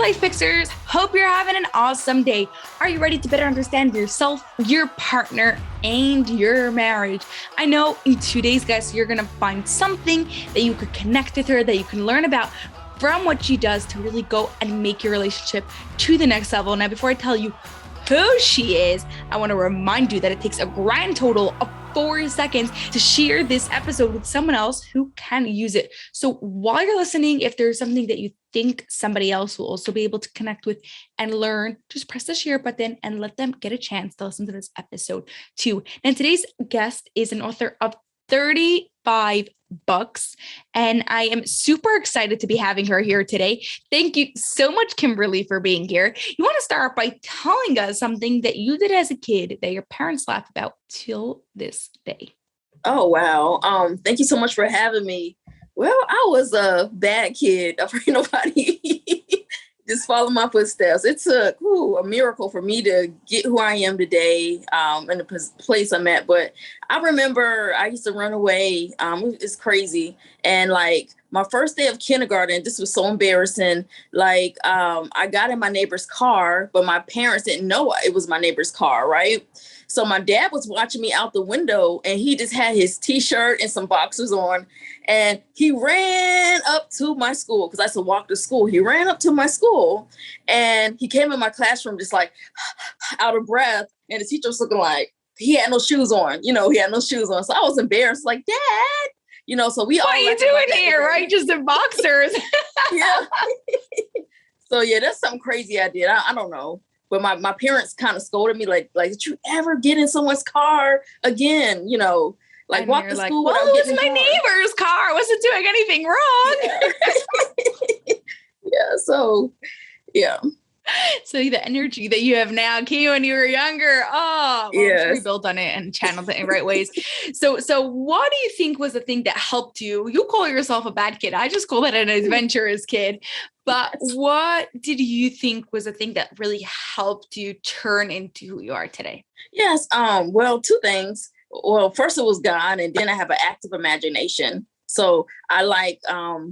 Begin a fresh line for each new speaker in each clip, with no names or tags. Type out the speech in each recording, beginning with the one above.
Life Fixers, hope you're having an awesome day. Are you ready to better understand yourself, your partner, and your marriage? I know in today's guest, you're going to find something that you could connect with her, that you can learn about from what she does to really go and make your relationship to the next level. Now, before I tell you who she is, I want to remind you that it takes a grand total of 4 seconds to share this episode with someone else who can use it. So while you're listening, if there's something that you think somebody else will also be able to connect with and learn, just press the share button and let them get a chance to listen to this episode too. And today's guest is an author of 35 books, and I am super excited to be having her here today. Thank you so much, Kimberly, for being here. You want to start by telling us something that you did as a kid that your parents laugh about till this day.
Oh, wow. Thank you so much for having me. Well, I was a bad kid. Afraid nobody just follow my footsteps. It took a miracle for me to get who I am today in the place I'm at. But I remember I used to run away. It's crazy. And like my first day of kindergarten, this was so embarrassing. Like I got in my neighbor's car, but my parents didn't know it was my neighbor's car, right? So my dad was watching me out the window and he just had his t-shirt and some boxers on. And he ran up to my school because I used to walk to school. He ran up to my school and he came in my classroom just like out of breath. And the teacher was looking like he had no shoes on. He had no shoes on. So I was embarrassed, like, Dad, so we all.
What are you doing here, right? Just in boxers.
Yeah. So yeah, that's something crazy I did. I don't know. But my parents kind of scolded me like, did you ever get in someone's car again? Like walk to school.
Well, it was my neighbor's car. I wasn't doing anything wrong.
Yeah. Yeah. So, yeah.
So the energy that you have now came when you were younger. Oh, well, yes. I'm sure you built on it and channeled it in right ways. So what do you think was the thing that helped you? You call yourself a bad kid. I just call it an adventurous kid. But what did you think was the thing that really helped you turn into who you are today?
Yes. Well, two things. Well, first it was God, and then I have an active imagination. So I like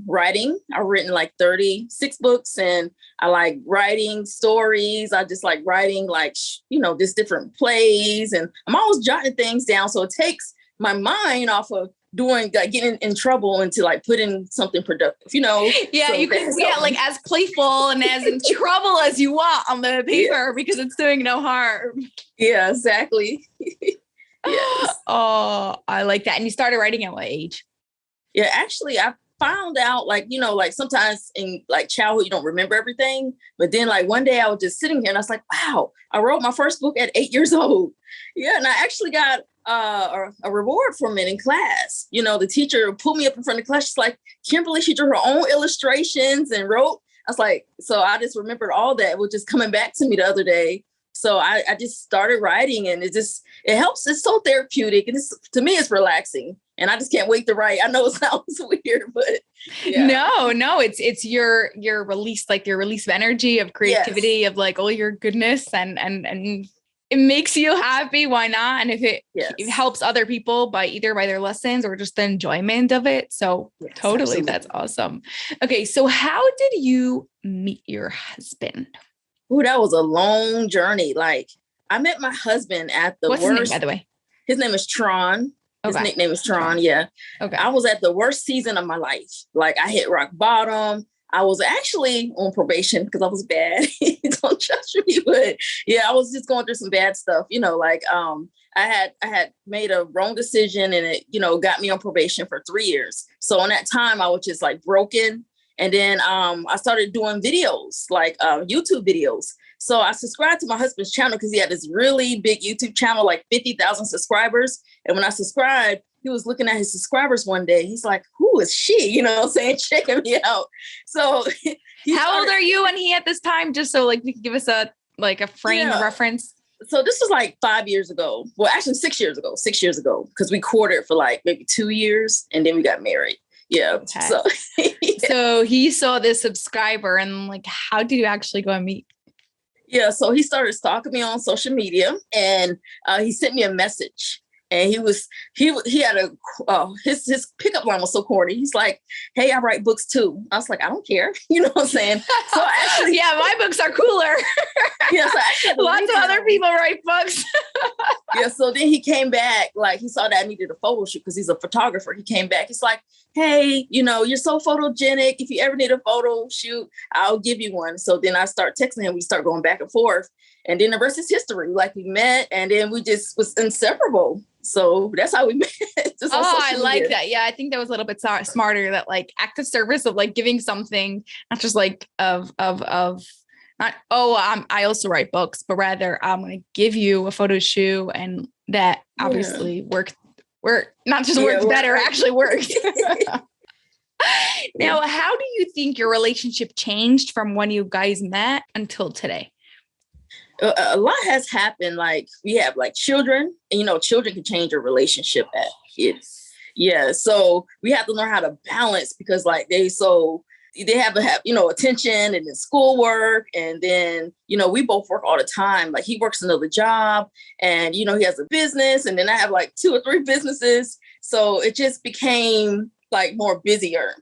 writing. I've written like 36 books, and I like writing stories. I just like writing like, just different plays, and I'm always jotting things down. So it takes my mind off of getting in trouble into like putting something productive,
Yeah, so you can, like as playful and as in trouble as you want on the paper because it's doing no harm.
Yeah, exactly. Yes.
Oh, I like that. And you started writing at what age?
Yeah, actually, I found out like sometimes in like childhood, you don't remember everything. But then like one day I was just sitting here and I was like, wow, I wrote my first book at 8 years old. Yeah. And I actually got a reward from it in class. The teacher pulled me up in front of the class. She's like, Kimberly, she drew her own illustrations and wrote. I was like, so I just remembered all that, which is coming back to me the other day. So I just started writing, and it helps. It's so therapeutic, and to me, it's relaxing. And I just can't wait to write. I know it sounds weird, but yeah.
No, it's your release, like your release of energy, of creativity, yes. Of like all your goodness, and it makes you happy. Why not? And if it helps other people by their lessons or just the enjoyment of it. So yes, totally, absolutely. That's awesome. Okay. So how did you meet your husband?
Oh, that was a long journey. Like I met my husband at the
What's
worst.
His name, by the way?
His name is Tron. His nickname is Tron. Yeah. Okay. I was at the worst season of my life. Like I hit rock bottom. I was actually on probation because I was bad. Don't judge me, but yeah, I was just going through some bad stuff. I had made a wrong decision, and it, got me on probation for 3 years. So in that time, I was just like broken. And then I started doing videos, like YouTube videos. So I subscribed to my husband's channel because he had this really big YouTube channel, like 50,000 subscribers. And when I subscribed, he was looking at his subscribers one day. He's like, who is she? Checking me out. So
how old are you when he at this time? Just so like you can give us a frame of reference.
So this was like 5 years ago. Well, actually 6 years ago, because we courted for like maybe 2 years and then we got married. Yeah. Okay. So,
So he saw this subscriber and like, how did you actually go and meet?
Yeah. So he started stalking me on social media, and he sent me a message. And he had his pickup line was so corny. He's like, "Hey, I write books too." I was like, "I don't care." You know what I'm saying? So actually,
yeah, my books are cooler.
yeah, so actually,
lots of other people write books.
Yeah, so then he came back, like he saw that I needed a photo shoot because he's a photographer. He came back. He's like, "Hey, you're so photogenic. If you ever need a photo shoot, I'll give you one." So then I start texting him. We start going back and forth. And then the rest is history. Like we met and then we just was inseparable. So that's how we met.
I like that. Yeah, I think that was a little bit smarter, that like act of service of like giving something, not just like of not, I also write books, but rather I'm going to give you a photo shoot, and that obviously worked better, actually worked. Now, how do you think your relationship changed from when you guys met until today?
A lot has happened. Like we have like children, and children can change your relationship at kids. Yeah. So we have to learn how to balance, because like they have to have, attention, and then schoolwork. And then, we both work all the time. Like he works another job, and, he has a business, and then I have like 2 or 3 businesses. So it just became like more busier,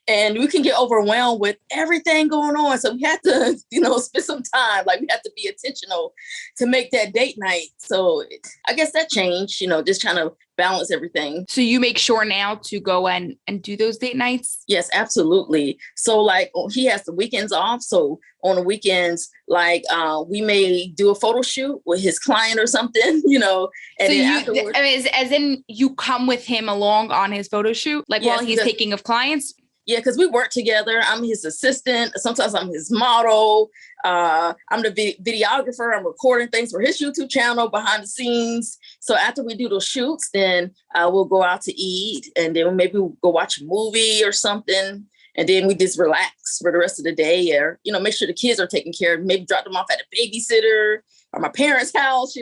and we can get overwhelmed with everything going on. So we have to, spend some time. Like we have to be intentional to make that date night. So I guess that changed, just trying to balance everything.
So you make sure now to go and do those date nights?
Yes, absolutely. So like he has the weekends off. So on the weekends, like we may do a photo shoot with his client or something, and
so
then afterwards,
as in you come with him along on his photo shoot, like while he's taking of clients?
Yeah, because we work together. I'm his assistant. Sometimes I'm his model. I'm the videographer. I'm recording things for his YouTube channel behind the scenes. So after we do those shoots, then we'll go out to eat, and then maybe we'll go watch a movie or something. And then we just relax for the rest of the day, or, make sure the kids are taken care of, maybe drop them off at a babysitter or my parents' house,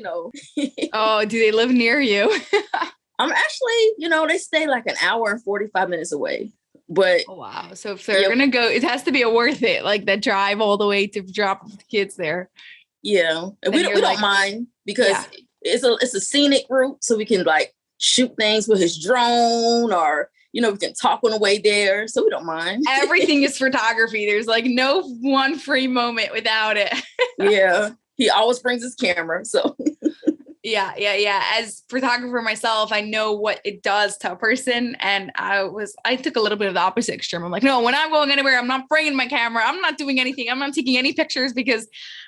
Oh, do they live near you?
I'm actually, they stay like an hour and 45 minutes away. But
oh, wow. So if they're going to go, it has to be worth it. Like that drive all the way to drop the kids there.
Yeah. And we don't mind, because it's a scenic route. So we can like shoot things with his drone, or, we can talk on the way there. So we don't mind.
Everything is photography. There's like no one free moment without it. Yeah.
He always brings his camera. So
Yeah. As photographer myself, I know what it does to a person. And I took a little bit of the opposite extreme. I'm like, no, when I'm going anywhere, I'm not bringing my camera. I'm not doing anything. I'm not taking any pictures, because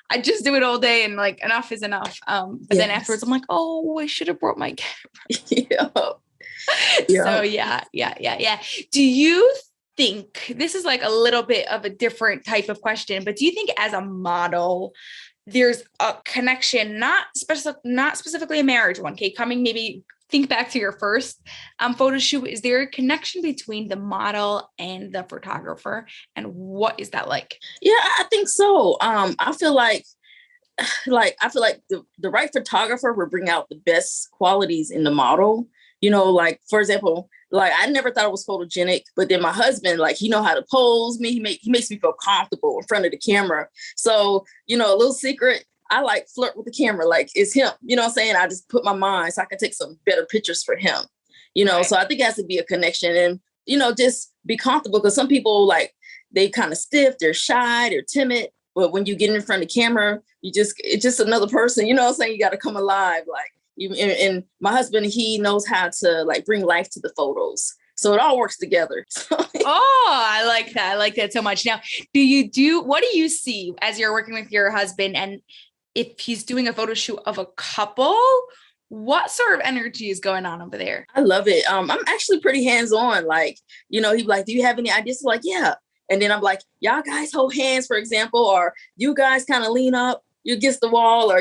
I just do it all day, and like enough is enough. But then afterwards I'm like, oh, I should have brought my camera. So yeah. Do you think, this is like a little bit of a different type of question, but do you think as a model, there's a connection, not specifically a marriage one, okay, maybe think back to your first photo shoot. Is there a connection between the model and the photographer, and what is that like?
Yeah, I think so. I feel like the right photographer will bring out the best qualities in the model. Like, for example, like I never thought it was photogenic, but then my husband, like, he know how to pose me. He makes me feel comfortable in front of the camera. So, a little secret, I like flirt with the camera. Like it's him, you know what I'm saying? I just put my mind so I can take some better pictures for him, Right. So I think it has to be a connection, and, just be comfortable, because some people, like, they kind of stiff, they're shy, they're timid. But when you get in front of the camera, it's just another person, you know what I'm saying? You got to come alive. Like, and my husband, he knows how to like bring life to the photos. So it all works together.
Oh, I like that. I like that so much. Now, what do you see as you're working with your husband? And if he's doing a photo shoot of a couple, what sort of energy is going on over there?
I love it. I'm actually pretty hands-on. Like, he'd be like, do you have any ideas? Like, yeah. And then I'm like, y'all guys hold hands, for example, or you guys kind of lean up, you against the wall, or,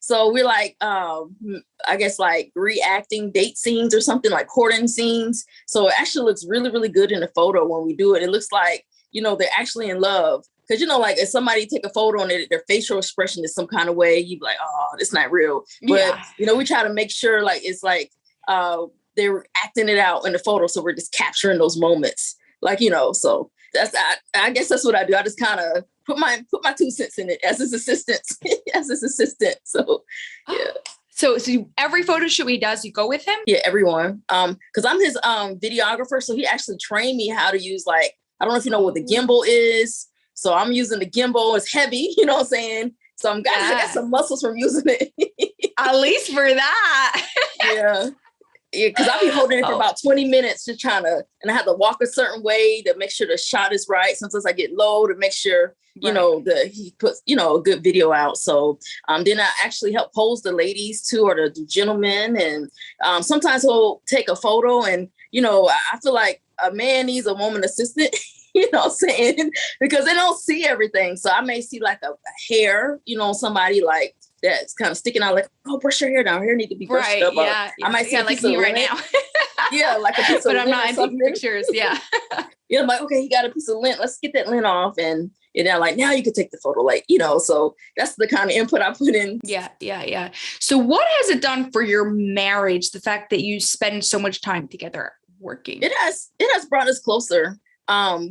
so we're like, I guess like reacting date scenes or something, like courting scenes. So it actually looks really, really good in the photo when we do it. It looks like, they're actually in love. Because, like if somebody take a photo and their facial expression is some kind of way, you'd be like, oh, it's not real. But, we try to make sure like it's like they're acting it out in the photo. So we're just capturing those moments. Like, so I guess that's what I do. I just kind of put my 2 cents in it as his assistant. So, yeah.
every photo shoot he does, you go with him?
Yeah, everyone. Because I'm his videographer, so he actually trained me how to use, like, I don't know if you know what the gimbal is. So I'm using the gimbal. It's heavy, you know what I'm saying? So I got some muscles from using it.
At least for that.
Yeah. Yeah, because I'll be holding it for about 20 minutes just trying to, and I have to walk a certain way to make sure the shot is right. Sometimes I get low to make sure, you know, he puts, you know, a good video out. So then I actually help pose the ladies too, or the gentlemen. And sometimes he'll take a photo and, you know, I feel like a man needs a woman assistant. You know what I'm saying? Because they don't see everything. So I may see like a hair, you know, somebody like that's kind of sticking out, like, oh, brush your hair down. Her hair need to be brushed up.
Yeah.
I might see
like me right now.
Yeah, like a piece of
but
lint.
I'm not in pictures. Yeah.
Yeah, I'm like, okay, he got a piece of lint. Let's get that lint off. And they're like, now you can take the photo. Like, you know, so that's the kind of input I put in.
Yeah. So what has it done for your marriage? The fact that you spend so much time together working? It
has brought us closer.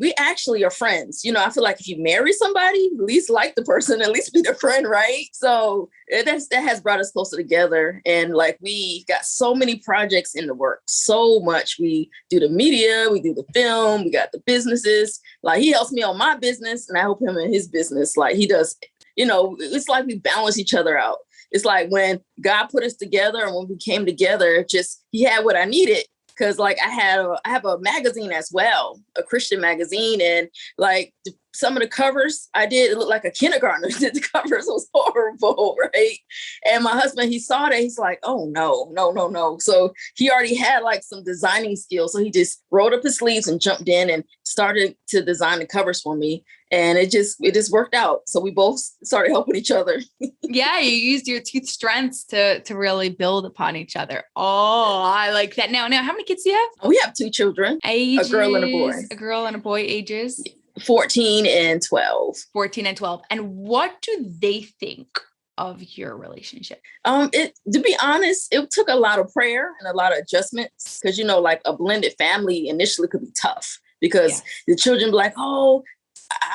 We actually are friends. You know, I feel like if you marry somebody, at least like the person, at least be their friend, right? So that has brought us closer together. And like, we got so many projects in the works, so much. We do the media, we do the film, we got the businesses. Like, he helps me on my business and I help him in his business. Like, he does, you know, it's like we balance each other out. It's like when God put us together and when we came together, just, he had what I needed. Cause like I have a magazine as well, a Christian magazine. And like some of the covers I did, it looked like a kindergartner did the covers. It was horrible, right? And my husband, he saw that. He's like, oh, no. So he already had like some designing skills. So he just rolled up his sleeves and jumped in and started to design the covers for me. And it just worked out. So we both started helping each other.
Yeah, you used your two strengths to really build upon each other. Oh, I like that. Now, how many kids do you have?
Oh, we have 2 children,
ages,
a girl and a boy.
A girl and a boy, ages?
14 and 12.
14 and 12. And what do they think of your relationship?
To be honest, it took a lot of prayer and a lot of adjustments. Because, you know, like a blended family initially could be tough because the children be like, oh,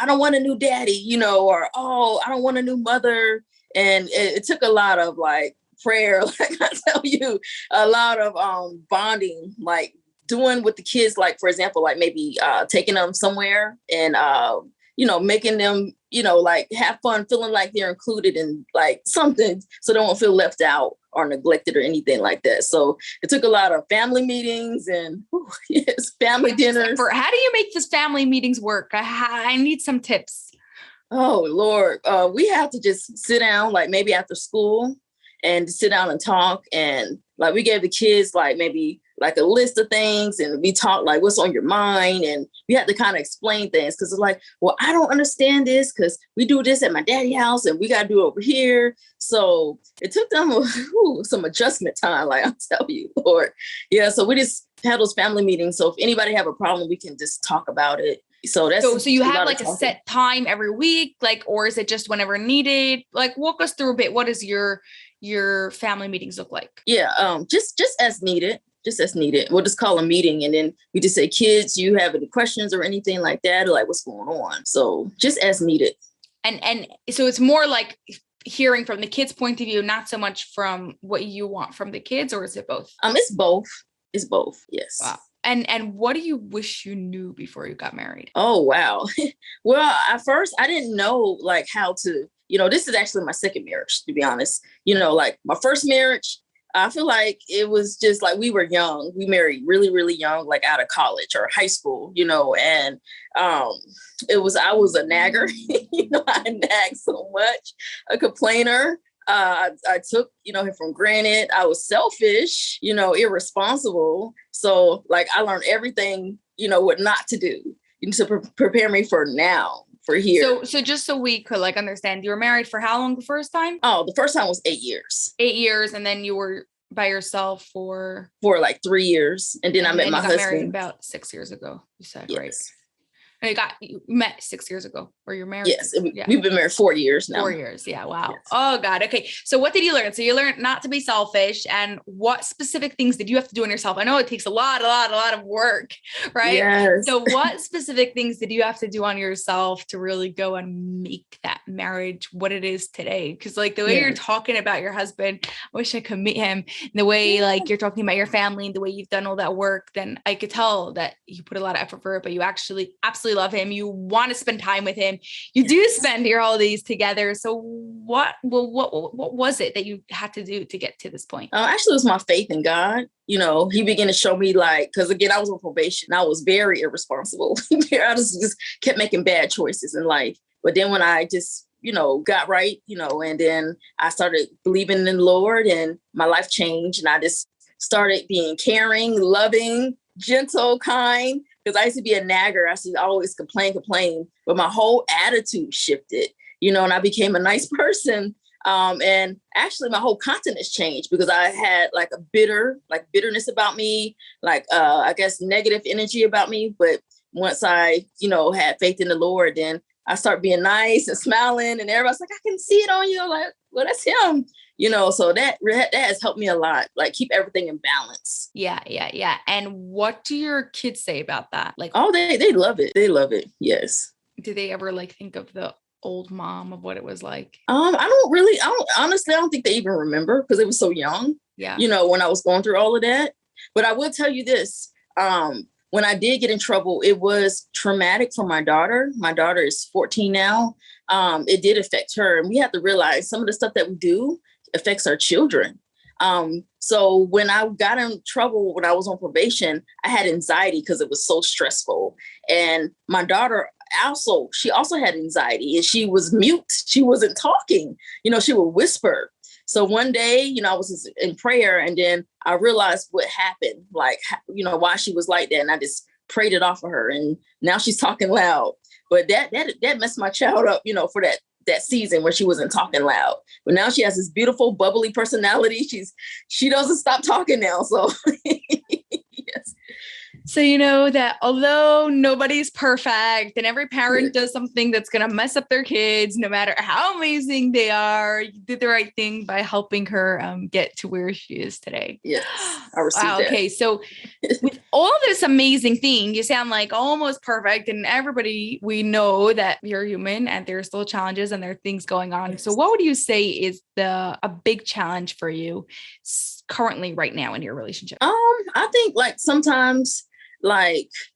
I don't want a new daddy, you know, or, oh, I don't want a new mother. And it took a lot of like prayer, like I tell you, a lot of bonding, like doing with the kids, like, for example, like maybe taking them somewhere and, you know, making them, you know, like have fun, feeling like they're included in like something so they won't feel left out or neglected or anything like that. So it took a lot of family meetings and family dinners.
How do you make these family meetings work? I need some tips.
Oh, Lord. We have to just sit down, like maybe after school and sit down and talk. And like we gave the kids like maybe like a list of things and we talked like what's on your mind. And we had to kind of explain things because it's like, well, I don't understand this because we do this at my daddy's house and we got to do it over here. So it took them some adjustment time, like I'll tell you, Lord. Yeah. So we just had those family meetings. So if anybody have a problem, we can just talk about it. So that's
so you have like a set time every week, like, or is it just whenever needed? Like, walk us through a bit. What does your family meetings look like?
Yeah, just as needed. Just as needed. We'll just call a meeting and then we just say, kids, you have any questions or anything like that? Or like what's going on? So just as needed.
And so it's more like hearing from the kids' point of view, not so much from what you want from the kids, or is it both?
It's both. It's both. Yes.
Wow. And what do you wish you knew before you got married?
Oh, wow. Well, at first I didn't know like how to, you know, this is actually my second marriage, to be honest. You know, like my first marriage, I feel like it was just like we were young. We married really, really young, like out of college or high school, you know, and I was a nagger. You know, I nagged so much, a complainer. I took, you know, him for granted. I was selfish, you know, irresponsible. So like I learned everything, you know, what not to do to prepare me for now. For here.
So just so we could like understand, you were married for how long the first time?
Oh, the first time was 8 years.
8 years. And then you were by yourself for
like 3 years. And then I met my husband.
Married about 6 years ago, you said, yes. Right? And you met 6 years ago, or you're married?
Yes. We've been married 4 years now.
4 years. Yeah. Wow.
Yes.
Oh God. Okay. So what did you learn? So you learned not to be selfish, and what specific things did you have to do on yourself? I know it takes a lot of work, right?
Yes.
So what specific things did you have to do on yourself to really go and make that marriage what it is today? Because like the way you're talking about your husband, I wish I could meet him. And the way like you're talking about your family and the way you've done all that work, then I could tell that you put a lot of effort for it, but you actually absolutely love him. You want to spend time with him. You do spend your holidays together. So what was it that you had to do to get to this point?
Actually, it was my faith in God. He began to show me because again, I was on probation. I was very irresponsible. I just kept making bad choices in life. But then when I just, got right, and then I started believing in the Lord, and my life changed, and I just started being caring, loving, gentle, kind. Because I used to be a nagger. I used to always complain, but my whole attitude shifted, and I became a nice person. And actually my whole countenance changed because I had like bitterness about me, I guess negative energy about me. But once I, had faith in the Lord, then I started being nice and smiling, and everybody's like, I can see it on you. Like, well, that's him. So that has helped me a lot, like keep everything in balance.
Yeah. And what do your kids say about that? Like,
oh, they love it. They love it. Yes.
Do they ever think of the old mom, of what it was like?
Honestly, I don't think they even remember because they were so young.
Yeah.
When I was going through all of that. But I will tell you this, when I did get in trouble, it was traumatic for my daughter. My daughter is 14 now. It did affect her. And we have to realize some of the stuff that we do affects our children. So when I got in trouble, when I was on probation, I had anxiety because it was so stressful. And my daughter she also had anxiety, and she was mute. She wasn't talking, she would whisper. So one day, I was in prayer, and then I realized what happened, why she was like that. And I just prayed it off of her. And now she's talking loud. But that messed my child up, for that season where she wasn't talking loud. But now she has this beautiful, bubbly personality. She doesn't stop talking now. So yes.
So you know that although nobody's perfect and every parent does something that's going to mess up their kids, no matter how amazing they are, you did the right thing by helping her get to where she is today.
Yes, I received that.
Okay, so with all this amazing thing, you sound like almost perfect, and everybody, we know that you're human and there's still challenges and there are things going on. Yes. So what would you say is a big challenge for you currently right now in your relationship?
I think sometimes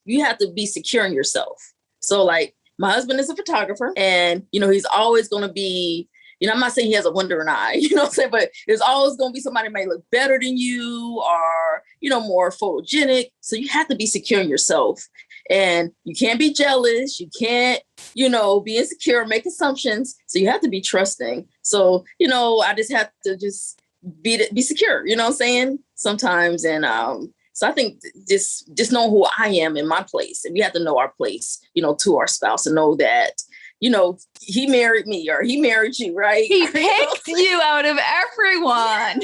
you have to be secure in yourself. So my husband is a photographer, and, he's always going to be, I'm not saying he has a wandering eye, what I'm saying, but there's always going to be somebody who may look better than you or, more photogenic. So you have to be secure in yourself, and you can't be jealous. You can't, be insecure, make assumptions. So you have to be trusting. So, I just have to just be secure, what I'm saying, sometimes. And, so I think just know who I am in my place. And we have to know our place, to our spouse, and know that, he married me or he married you, right?
He picked you out of everyone.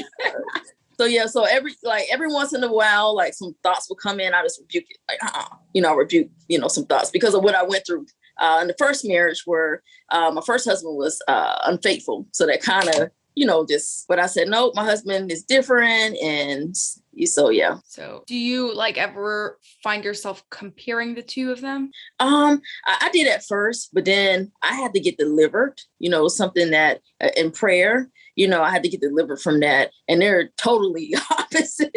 So every once in a while, some thoughts will come in. I just rebuke it. Rebuke, some thoughts because of what I went through in the first marriage where my first husband was unfaithful. So that kind of, but I said, no, my husband is different. And so, yeah.
So do you ever find yourself comparing the two of them?
I did at first, but then I had to get delivered, something that in prayer, I had to get delivered from that. And they're totally opposite.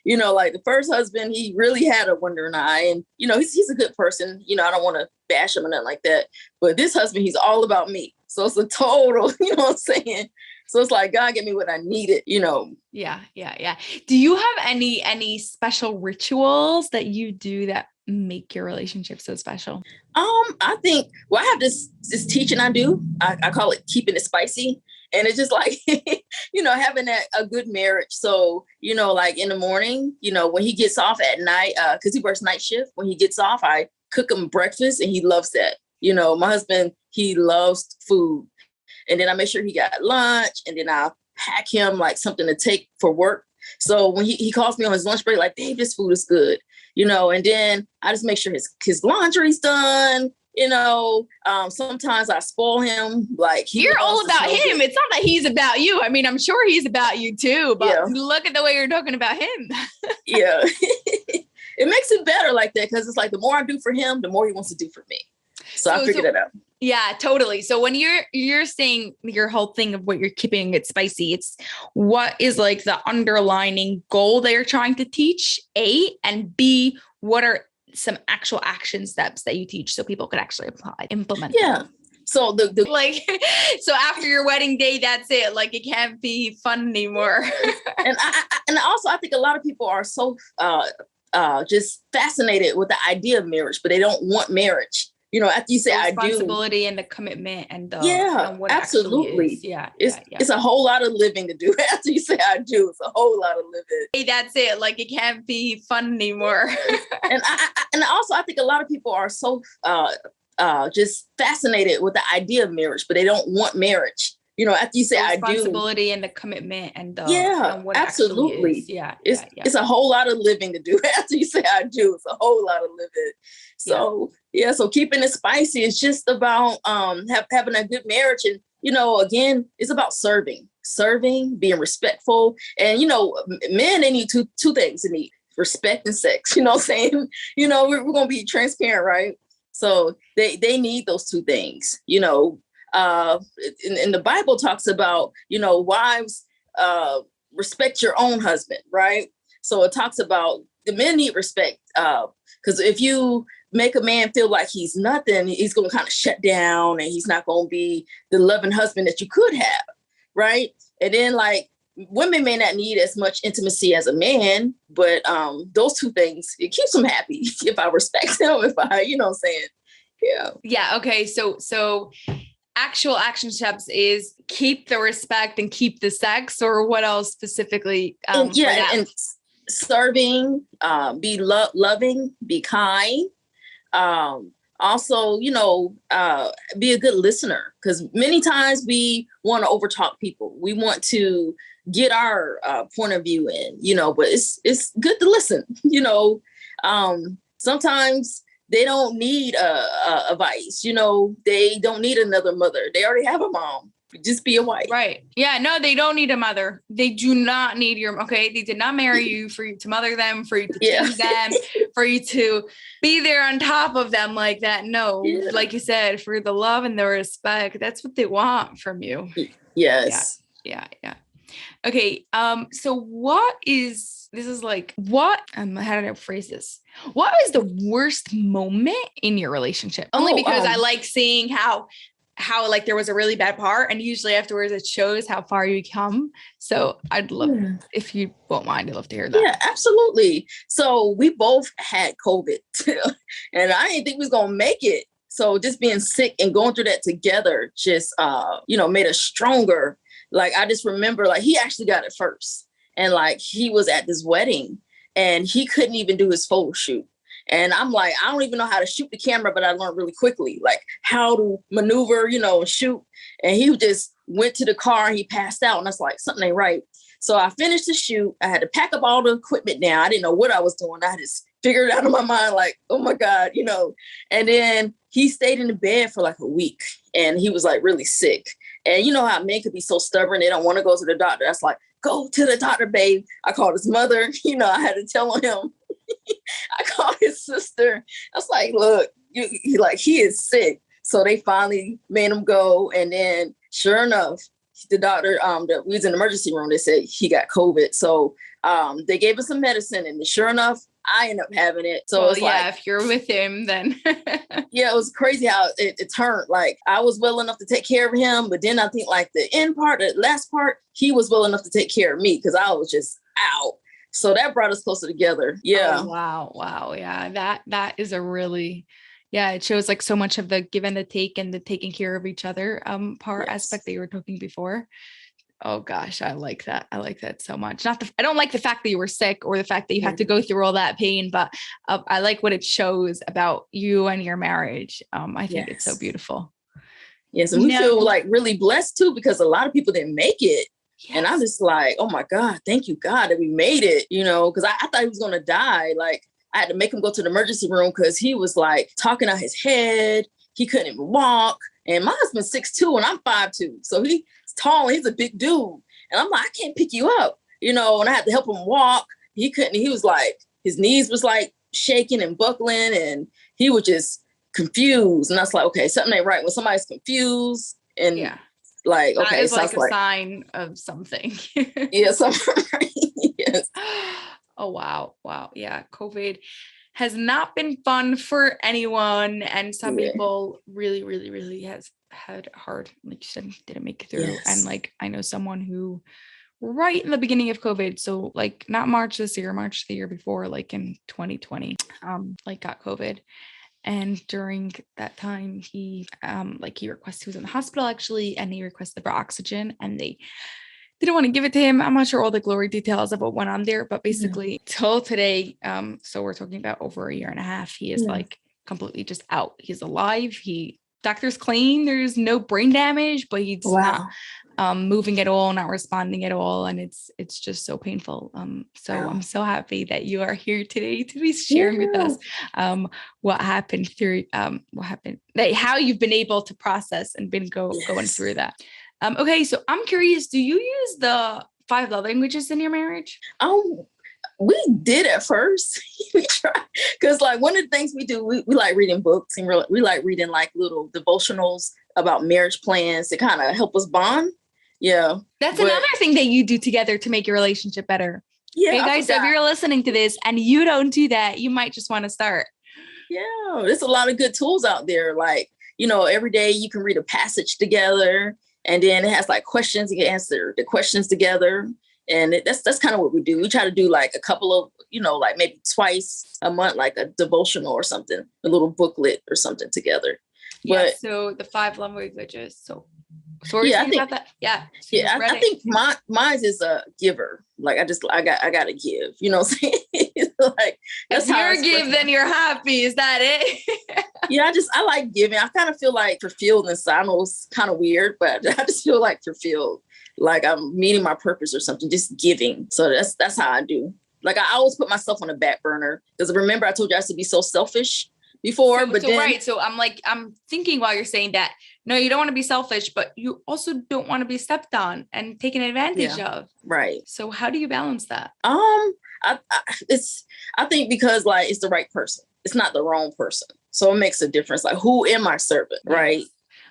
The first husband, he really had a wandering eye, and, he's a good person. I don't want to bash him or nothing like that. But this husband, he's all about me. So it's a total, you know what I'm saying? So it's God gave me what I needed,
Yeah. Do you have any special rituals that you do that make your relationship so special?
I think, I have this teaching I do. I call it keeping it spicy. And it's just having a good marriage. So, in the morning, when he gets off at night, because he works night shift, when he gets off, I cook him breakfast, and he loves that. My husband, he loves food. And then I make sure he got lunch, and then I'll pack him something to take for work. So when he calls me on his lunch break, like, babe, this food is good, and then I just make sure his laundry's done. Sometimes I spoil him. Like
you're all about him. Good. It's not that he's about you. I mean, I'm sure he's about you too, but look at the way you're talking about him.
Yeah. It makes it better like that, because it's like the more I do for him, the more he wants to do for me. So I figured it out.
Yeah, totally. So when you're saying your whole thing of what you're keeping it spicy, it's what is like the underlining goal that you're trying to teach, A, and B, what are some actual action steps that you teach so people could actually implement.
Yeah. So
so after your wedding day, that's it. Like, it can't be fun anymore.
and also I think a lot of people are so just fascinated with the idea of marriage, but they don't want marriage. After you say I do,
responsibility and the commitment and the
and what absolutely
is. Yeah,
it's a whole lot of living to do. After you say I do, it's a whole lot of living.
Hey, that's it. Like, it can't be fun anymore.
and also I think a lot of people are so just fascinated with the idea of marriage, but they don't want marriage. After you say I do,
responsibility and the commitment and the and what
absolutely
is. Yeah,
it's a whole lot of living to do. After you say I do, it's a whole lot of living. So so keeping it spicy is just about having a good marriage, and again, it's about serving, being respectful, and men, they need two things. They need respect and sex. You know what I'm saying? We're gonna be transparent, right? So they need those two things. And the Bible talks about, wives, respect your own husband, right? So it talks about the men need respect, because if you make a man feel like he's nothing, he's going to kind of shut down, and he's not going to be the loving husband that you could have, right? And then, like, women may not need as much intimacy as a man, but those two things, it keeps them happy. If I respect him, if I, what I'm saying?
Yeah. Okay. So actual action steps is keep the respect and keep the sex, or what else specifically?
And serving, be loving, be kind. Also, be a good listener, because many times we want to overtalk people. We want to get our point of view in, but it's good to listen. Sometimes they don't need a vice. They don't need another mother. They already have a mom. Just be a wife.
Right. Yeah. No, they don't need a mother. They do not need your, okay. They did not marry you for you to mother them, for you to tease them, for you to be there on top of them like that. No, like you said, for the love and the respect, that's what they want from you.
Yes.
Yeah. Okay. So how did I phrase this? What is the worst moment in your relationship? Only because I like seeing how like there was a really bad part, and usually afterwards it shows how far you come. So I'd love, if you won't mind, I'd love to hear that.
Yeah, absolutely. So we both had COVID and I didn't think we was going to make it. So just being sick and going through that together just, made us stronger. Like, I just remember, like, he actually got it first, and like, he was at this wedding and he couldn't even do his photo shoot. And I'm like, I don't even know how to shoot the camera, but I learned really quickly, like, how to maneuver, and shoot. And he just went to the car and he passed out. And I was like, something ain't right. So I finished the shoot. I had to pack up all the equipment now. I didn't know what I was doing. I just figured it out in my mind, like, oh my God, And then he stayed in the bed for like a week, and he was like really sick. And you know how men could be so stubborn. They don't want to go to the doctor. That's like, go to the doctor, babe. I called his mother. I had to tell him. I called his sister. I was like, look, he is sick. So they finally made him go. And then sure enough, the doctor, we was in the emergency room. They said he got COVID. So they gave us some medicine, and sure enough, I ended up having it. So
if you're with him, then
it was crazy how it turned. Like, I was well enough to take care of him, but then I think like the last part, he was well enough to take care of me, because I was just out. So that brought us closer together. Yeah.
Oh, wow. Yeah. That is a really, it shows like so much of the give and the take and the taking care of each other aspect that you were talking before. Oh gosh, I like that. I like that so much. I don't like the fact that you were sick or the fact that you had to go through all that pain, but I like what it shows about you and your marriage. I think it's so beautiful.
Yes. And we feel like really blessed too, because a lot of people didn't make it.
Yes.
And I'm just like, oh my God, thank you, God, that we made it, because I thought he was going to die. Like, I had to make him go to the emergency room because he was like talking out his head. He couldn't even walk. And my husband's 6'2" and I'm 5'2". So he's tall and he's a big dude. And I'm like, I can't pick you up, and I had to help him walk. He couldn't, he was like, his knees was like shaking and buckling and he was just confused. And I was like, okay, something ain't right when somebody's confused. And like, okay,
that is
so
like a sign of something.
Yeah, something right. Yes.
Oh, wow. Yeah. COVID has not been fun for anyone. And some people really, really, really has had hard, like you said, didn't make it through.
Yes.
And like, I know someone who right in the beginning of COVID. So like not March this year, March the year before, like in 2020, like got COVID. And during that time, he requested, he was in the hospital actually, and he requested for oxygen and they didn't want to give it to him. I'm not sure all the glory details of what went on there, but basically till today, so we're talking about over a year and a half, he is like completely just out. He's alive. Doctors claim there's no brain damage, but he's not moving at all, not responding at all. And it's just so painful. So I'm so happy that you are here today to be sharing with us what happened, how you've been able to process and been going through that. Okay, so I'm curious, do you use the 5 love languages in your marriage?
We did at first. We tried, because like one of the things we do, we like reading books and we like reading like little devotionals about marriage plans to kind of help us bond. Yeah.
That's another thing that you do together to make your relationship better.
Yeah.
Hey guys, so if you're listening to this and you don't do that, you might just want to start.
Yeah, there's a lot of good tools out there. Like, every day you can read a passage together. And then it has like questions, you can answer the questions together. And that's kind of what we do. We try to do like a couple of, like maybe twice a month, like a devotional or something, a little booklet or something together.
Yeah, so the 5 love languages. So I think about that. Yeah. So
I think mine is a giver. Like I got to give, you know what I'm saying? Like that's
if you're give, then you're happy. Is that it?
Yeah, I like giving. I kind of feel like fulfilled inside. I know it's kind of weird, but I just feel like fulfilled. Like I'm meeting my purpose or something, just giving. So that's how I do. Like I always put myself on the back burner because remember I told you I used to be so selfish before,
So I'm thinking while you're saying that, no, you don't want to be selfish, but you also don't want to be stepped on and taken advantage of.
Right.
So how do you balance that?
I think because like it's the right person. It's not the wrong person. So it makes a difference. Like who am I serving? Right.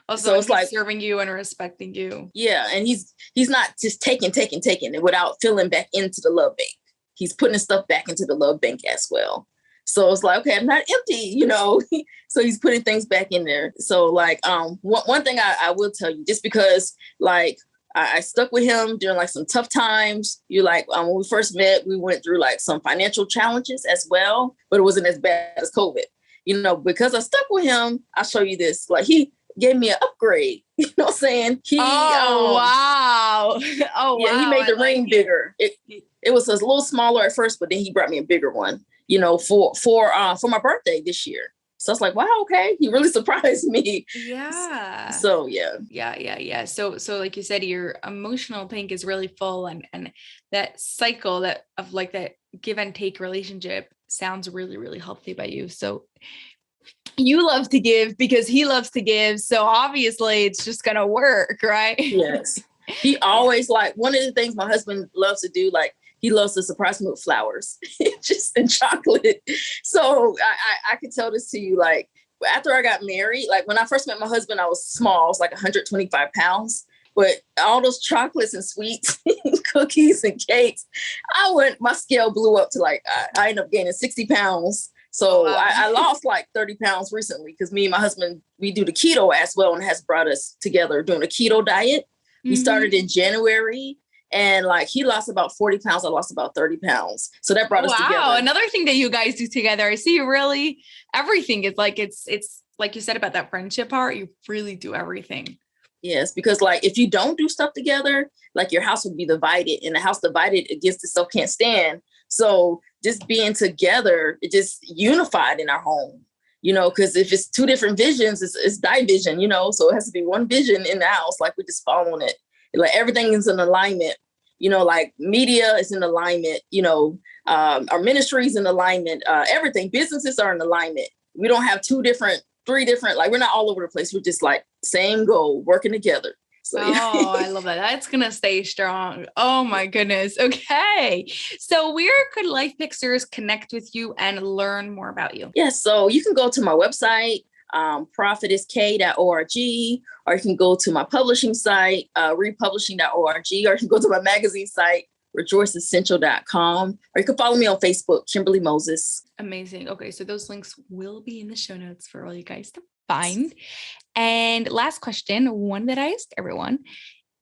Also, so it's like serving you and respecting you.
Yeah. And he's not just taking it without filling back into the love bank. He's putting stuff back into the love bank as well. So it's like, okay, I'm not empty, so he's putting things back in there. So like, one thing I will tell you, just because like I stuck with him during like some tough times. When we first met, we went through like some financial challenges as well, but it wasn't as bad as COVID, because I stuck with him. I'll show you this. Like he gave me an upgrade, you know what I'm saying?
Wow.
Yeah, he made the ring bigger. It was a little smaller at first, but then he brought me a bigger one, for my birthday this year. So I was like, wow, okay. He really surprised me.
Yeah.
So yeah.
Yeah. So like you said, your emotional tank is really full and that cycle of like that give and take relationship sounds really, really healthy by you. So you love to give because he loves to give. So obviously it's just going to work, right?
Yes. He always like one of the things my husband loves to do, like he loves to surprise me with flowers, just in chocolate. So I could tell this to you, like after I got married, like when I first met my husband, I was small, I was like 125 pounds, but all those chocolates and sweets, cookies and cakes, my scale blew up to like, I ended up gaining 60 pounds. So I lost like 30 pounds recently because me and my husband, we do the keto as well and has brought us together doing a keto diet. We started in January and like he lost about 40 pounds. I lost about 30 pounds. So that brought us together.
Wow. Another thing that you guys do together. I see really everything is like, it's like you said about that friendship part, you really do everything.
Yes. Because like, if you don't do stuff together, like your house would be divided and the house divided against itself can't stand. So just being together, it just unified in our home, because if it's 2 different visions, it's division, so it has to be one vision in the house, like we just following it. Like everything is in alignment. Like media is in alignment. Our ministry is in alignment. Everything, businesses are in alignment. We don't have 3 different, like we're not all over the place. We're just like same goal, working together. So,
Oh, I love that. That's going to stay strong. Oh my goodness. Okay. So where could Life Fixers connect with you and learn more about you?
Yes. So you can go to my website, prophetessk.org, or you can go to my publishing site, republishing.org, or you can go to my magazine site, rejoiceessential.com, or you can follow me on Facebook, Kimberly Moses.
Amazing. Okay. So those links will be in the show notes for all you guys to find. And last question, one that I asked everyone,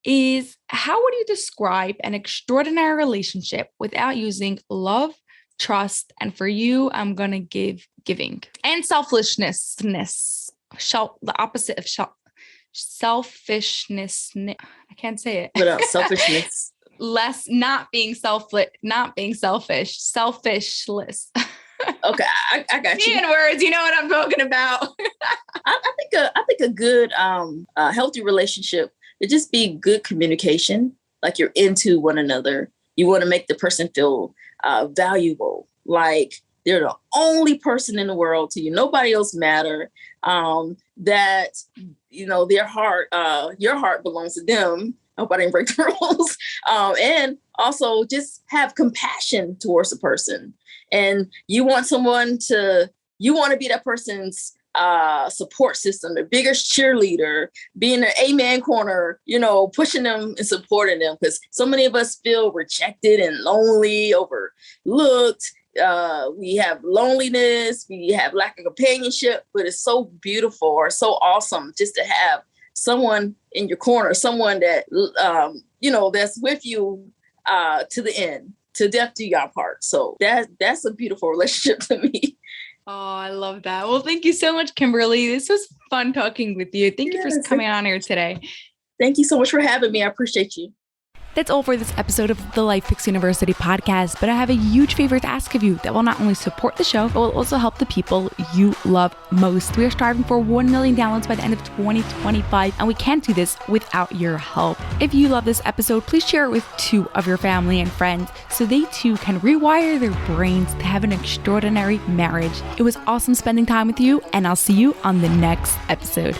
is how would you describe an extraordinary relationship without using love, trust, and for you, I'm going to give giving and selfishness, the opposite of selfishness. I can't say it.
What else? Selfishness.
Not being selfish, selfishless.
Okay, I got you.
In words, you know what I'm talking about.
I think a good, healthy relationship would just be good communication. Like you're into one another. You want to make the person feel valuable. Like they're the only person in the world to you. Nobody else matter. That their heart, your heart belongs to them. I hope I didn't break the rules. And also just have compassion towards the person. And you want to be that person's support system, the biggest cheerleader, being an amen corner, pushing them and supporting them. Because so many of us feel rejected and lonely, overlooked. We have loneliness, we have lack of companionship, but it's so beautiful or so awesome just to have someone in your corner, someone that, that's with you to the end, to death do y'all part. So that's a beautiful relationship to me.
Oh, I love that. Well, thank you so much, Kimberly. This was fun talking with you. Thank you for coming on here today.
Thank you so much for having me. I appreciate you.
That's all for this episode of the Life Fix University podcast, but I have a huge favor to ask of you that will not only support the show, but will also help the people you love most. We are striving for 1 million downloads by the end of 2025, and we can't do this without your help. If you love this episode, please share it with 2 of your family and friends so they too can rewire their brains to have an extraordinary marriage. It was awesome spending time with you, and I'll see you on the next episode.